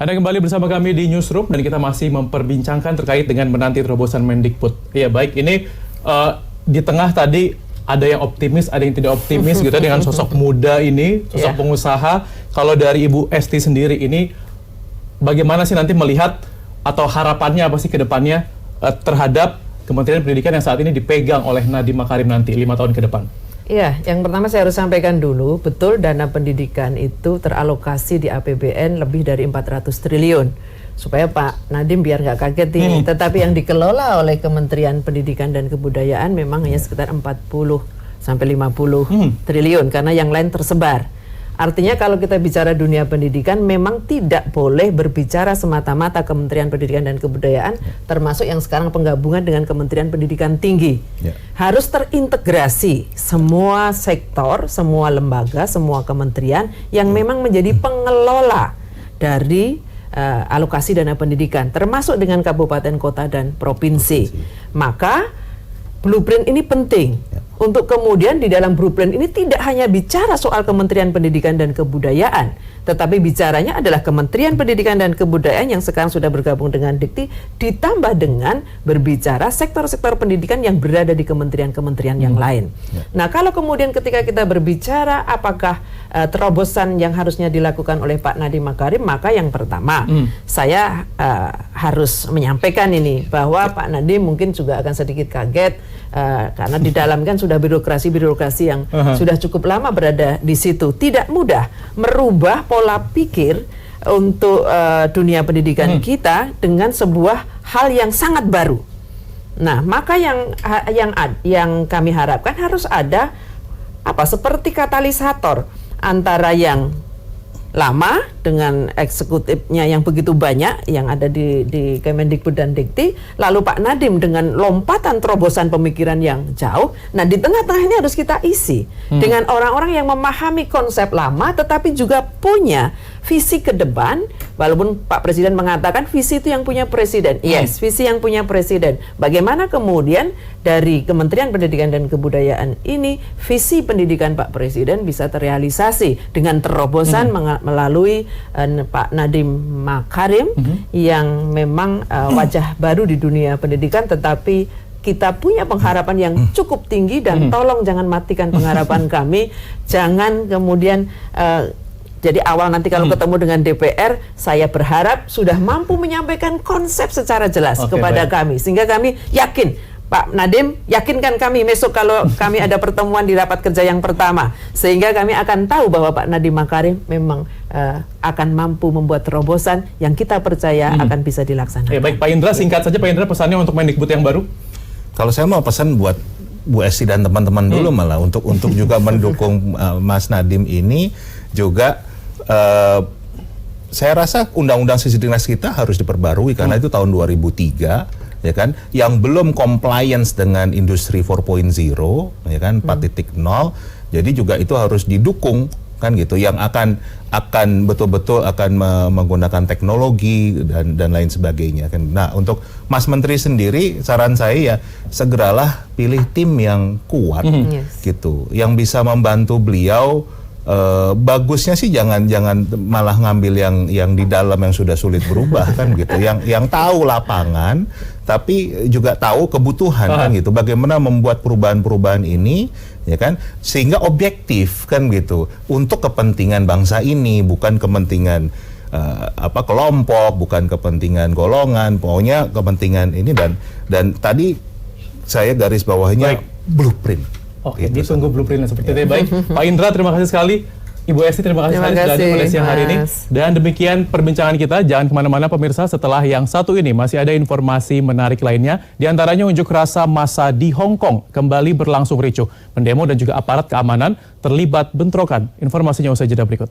Anda kembali bersama kami di Newsroom dan kita masih memperbincangkan terkait dengan menanti terobosan Mendikbud. Ya baik, ini di tengah tadi ada yang optimis, ada yang tidak optimis gitu dengan sosok muda ini, sosok pengusaha. Kalau dari Ibu Esti sendiri ini, bagaimana sih nanti melihat atau harapannya apa sih ke depannya terhadap Kementerian Pendidikan yang saat ini dipegang oleh Nadiem Makarim nanti 5 tahun ke depan? Iya, yang pertama saya harus sampaikan dulu, betul dana pendidikan itu teralokasi di APBN lebih dari 400 triliun. Supaya Pak Nadiem biar nggak kaget ini. Tetapi yang dikelola oleh Kementerian Pendidikan dan Kebudayaan memang hanya sekitar 40 sampai 50 triliun karena yang lain tersebar. Artinya kalau kita bicara dunia pendidikan memang tidak boleh berbicara semata-mata Kementerian Pendidikan dan Kebudayaan, termasuk yang sekarang penggabungan dengan Kementerian Pendidikan Tinggi. Harus terintegrasi semua sektor, semua lembaga, semua kementerian yang memang menjadi pengelola dari alokasi dana pendidikan, termasuk dengan kabupaten, kota, dan provinsi. Maka blueprint ini penting. Untuk kemudian di dalam blueprint ini tidak hanya bicara soal Kementerian Pendidikan dan Kebudayaan, tetapi bicaranya adalah Kementerian Pendidikan dan Kebudayaan yang sekarang sudah bergabung dengan Dikti, ditambah dengan berbicara sektor-sektor pendidikan yang berada di kementerian-kementerian yang lain. Nah, kalau kemudian ketika kita berbicara apakah terobosan yang harusnya dilakukan oleh Pak Nadiem Makarim, maka yang pertama saya harus menyampaikan ini bahwa Pak Nadiem mungkin juga akan sedikit kaget karena di dalam kan sudah birokrasi yang sudah cukup lama berada di situ. Tidak mudah merubah pola pikir untuk dunia pendidikan kita dengan sebuah hal yang sangat baru. Nah, maka yang kami harapkan harus ada seperti katalisator antara yang lama dengan eksekutifnya yang begitu banyak yang ada di Kemendikbud dan Dikti, lalu Pak Nadiem dengan lompatan terobosan pemikiran yang jauh. Nah, di tengah-tengah ini harus kita isi dengan orang-orang yang memahami konsep lama tetapi juga punya visi ke depan, walaupun Pak Presiden mengatakan visi itu yang punya Presiden. Yes, visi yang punya Presiden. Bagaimana kemudian dari Kementerian Pendidikan dan Kebudayaan ini visi pendidikan Pak Presiden bisa terrealisasi dengan terobosan melalui Pak Nadiem Makarim yang memang wajah baru di dunia pendidikan, tetapi kita punya pengharapan yang cukup tinggi dan tolong jangan matikan pengharapan kami. Jangan kemudian jadi awal nanti kalau ketemu dengan DPR, saya berharap sudah mampu menyampaikan konsep secara jelas kepada kami. Sehingga kami yakin, Pak Nadiem, yakinkan kami besok kalau kami ada pertemuan di rapat kerja yang pertama. Sehingga kami akan tahu bahwa Pak Nadiem Makarim memang akan mampu membuat terobosan yang kita percaya akan bisa dilaksanakan. Baik, Pak Indra, singkat saja Pak Indra pesannya untuk Mendikbud yang baru. Kalau saya mau pesan buat Bu Esti dan teman-teman dulu malah untuk juga mendukung Mas Nadiem ini juga. Saya rasa undang-undang Sisdiknas kita harus diperbarui karena itu tahun 2003 ya kan, yang belum compliance dengan industri 4.0 ya kan, 4.0. Jadi juga itu harus didukung kan gitu, yang akan betul-betul akan menggunakan teknologi dan lain sebagainya kan. Nah, untuk Mas Menteri sendiri saran saya ya segeralah pilih tim yang kuat gitu, yang bisa membantu beliau. Bagusnya sih jangan malah ngambil yang di dalam yang sudah sulit berubah kan gitu, yang tahu lapangan tapi juga tahu kebutuhan kan gitu, bagaimana membuat perubahan-perubahan ini ya kan sehingga objektif kan gitu untuk kepentingan bangsa ini, bukan kepentingan kelompok, bukan kepentingan golongan, pokoknya kepentingan ini. Dan tadi saya garis bawahnya blueprint. Oke, ditunggu blueprintnya seperti itu. Baik, Pak Indra, terima kasih sekali. Ibu Esti, terima kasih sekali sudah hadir pada siang hari ini. Dan demikian perbincangan kita. Jangan kemana-mana pemirsa, setelah yang satu ini masih ada informasi menarik lainnya. Di antaranya unjuk rasa massa di Hong Kong kembali berlangsung ricuh. Pendemo dan juga aparat keamanan terlibat bentrokan. Informasinya usai jeda berikut.